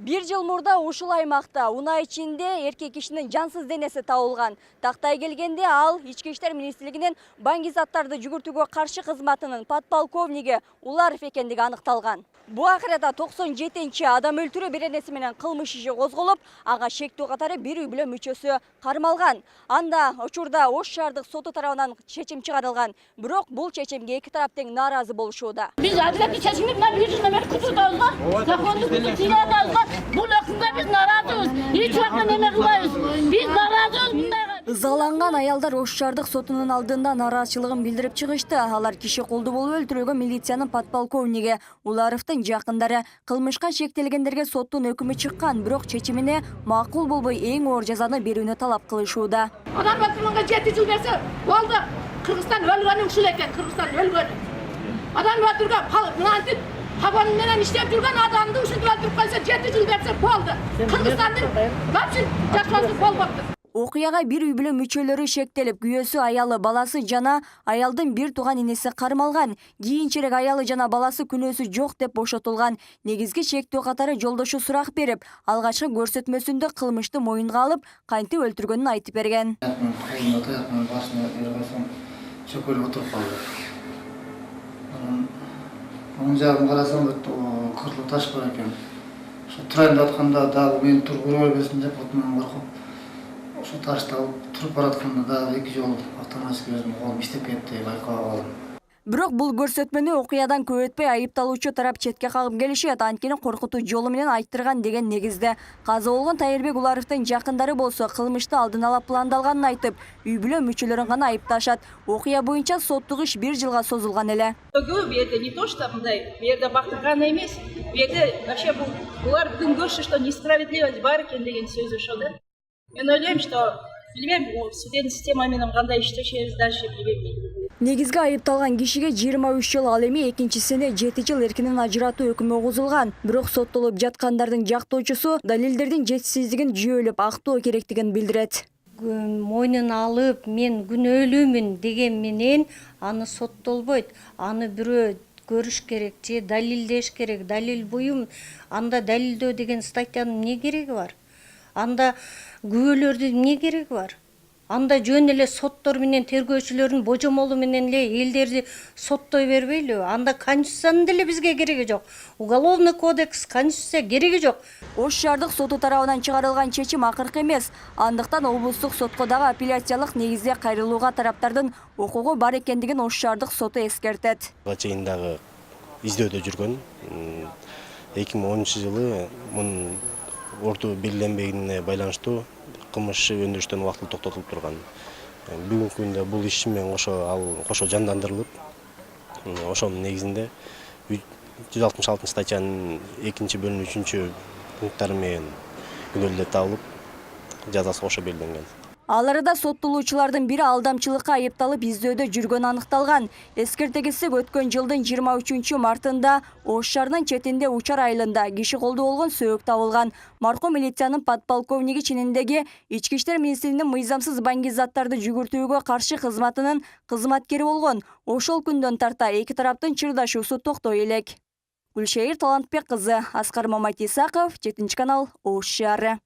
Bir жыл мурда ушул аймакта унаа ичинде эркек кишинин жансыз денеси табылган. Тактай келгенде ал Ички иштер министрлигинин баңги заттарды жүгүртүүгө каршы кызматынын подполковниги Уларов экендиги аныкталган. Бу акырата 97-чи адам өлтүрүү беренеси менен кылмыш иши козголуп, ага шектүү катары бир үй бүлө мүчөсү кармалган. Анда учурда Ош шаардык соту тарабынан чечим чыгарылган. Бирок бул чечимге эки тарап тең нааразы болушууда. Биз адилеттик чечимди мына бир жылдан бери күтүп закондук күтүп бул өкүмгө биз нааразыбыз. Эч убакта неме кылбайбыз. Биз нааразыбыз мындайга. Ызаланган аялдар Ош шаардык сотунун алдында нааразычылыгын билдирип чыгышты. Алар киши колду болуп өлтүрүүгө милициянын подполковниги Уларовдун жакындары кылмышка шектелгендерге соттун өкүмү чыккан, бирок чечимине макул болбой эң оор жазаны берүүнү талап кылышууда. Адам өлтүргөнгө 7 жыл берсе, болду. Кыргызстан өлгөнү ушул экен, Кыргызстан өлгөнү. Адам өлтүргөн, мынантип хабар менен иштеп жүргөн адамды ушинтип өлтүрүп койсо 7 жыл берсе болду. Кыргызстандын вообще жашоосу болбоптур. Окуяга бир үй бүлө мүчөлөрү шектелип, күйөөсү, аялы, баласы жана аялдын бир тууган инеси кармалган. Кийинчерээк аялы жана баласы күнөөсү жок деп бошотулган. Негизги шектүү катары жолдошу сурак берип, алгачкы көрсөтмөсүндө кылмышты моюнга алып, кантип өлтүргөнүн айтып берген. Оң жагын карасам, кыртылып таш бар экен. Ошо турайын деп атканда дагы мени тургура бербесин деп отунан коркуп, ошо ташты алып туруп баратканда дагы эки жолу автоматик өзүмдүн колум иштеп кетти, байкап алдым. Бирок бул көрсөтмөнү окуядан көп өтпөй айыпталуучу тарап четке кагып келишет, анткени коркутуу жолу менен айттырган деген негизде. Каза болгон Тайырбек Уларовдун жакындары болсо кылмышты алдын ала пландалганын айтып, үй бүлө мүчөлөрүн гана айыпташат. Окуя боюнча соттук иш 1 жылга созулган эле. Это не то, что берде бактырган эмес, берде вообще булар бүгүн көрүшү, что несправедливость бар экен деген сөзү ошо да. Мен ойлойм, что билбейм, судебный система менен кандай иштешебиз дальше билбейм. Негизги айыпталган кишиге 23 жыл, ал эми экинчисине 7 жыл эркинен ажыратуу өкүмү козулган. Бирок соттолуп жаткандардын жактоочусу далилдердин жетишсиздигин жүйөлөп актоо керектигин билдирет. Мойнуна алып, мен күнөөлүүмүн деген менен аны соттолбойт. Аны бирөө көрүш керек же далилдеш керек. Далил буюм, анда далилдөө деген статьянын эмне кереги бар? Анда күбөлөрдүн эмне кереги бар? Анда жөн эле соттор менен тергөөчүлөрдүн божомолу менен эле элдерди соттой бербейлүү. Анда конституциянын деле бизге кереги жок. Уголовный кодекс, конституция кереги жок. Ош шаардык соту тарабынан чыгарылган чечим акыркы эмес. Андыктан облустук сотко дагы апелляциялык негизде кайрылууга тараптардын укугу бар экендигин Ош шаардык соту эскертет. Чейин дагы издөөдө жүргөн. 2010 жылы мунун орту белгиленбегине байланыштуу кылмыш өндүрүштөн убактылуу токтотулуп турган. Бүгүнкү күндө бул иш менен кошо жандандырылып, ошонун негизинде 166 статьянын 2-бөлүмүнүн 3-пункттары менен күнөөлүү табылып, жазасы кошо белгиленген. Ал арада соттолуучулардын бири алдамчылыкка айыпталып издөөдө жүргөнү аныкталган. Эскертегиси өткөн жылдын 23 мартында Ош шаарынын четинде Учар айылында киши колду болгон сөөк табылган. Маркум милициянын подполковниги чининдеги Ички иштер министрлигинин мыйзамсыз баңги заттарды жүгүртүүгө каршы кызматынын кызматкери болгон. Ошол күндөн тарта эки тараптын чырдашуусу токтой элек. Гүлшайыр Талантбек кызы, Аскар Маматисаков, 7 канал, Ош шаары.